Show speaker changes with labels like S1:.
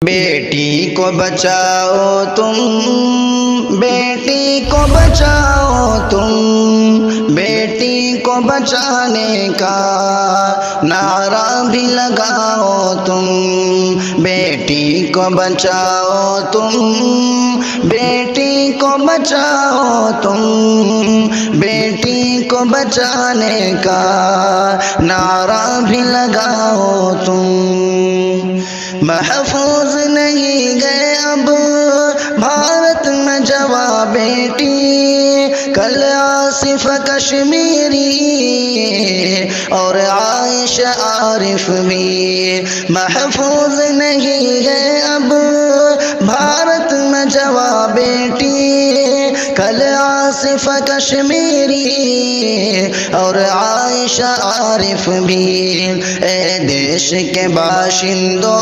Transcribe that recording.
S1: بیٹی کو بچاؤ تم، بیٹی کو بچاؤ تم، بیٹی کو بچانے کا نعرہ بھی لگاؤ تم، بیٹی کو بچاؤ تم، بیٹی کو بچاؤ تم، بیٹی کو بچانے کا نعرہ بھی لگاؤ تم۔ محفوظ نہیں گئے اب بھارت میں جواں بیٹی، کل آصف کشمیری اور عائشہ عارف بھی محفوظ نہیں گئے اب بھارت میں جواں بیٹی، کل آصف کشمیری اور عائشہ عارف بھی۔ اے دیش کے باشندوں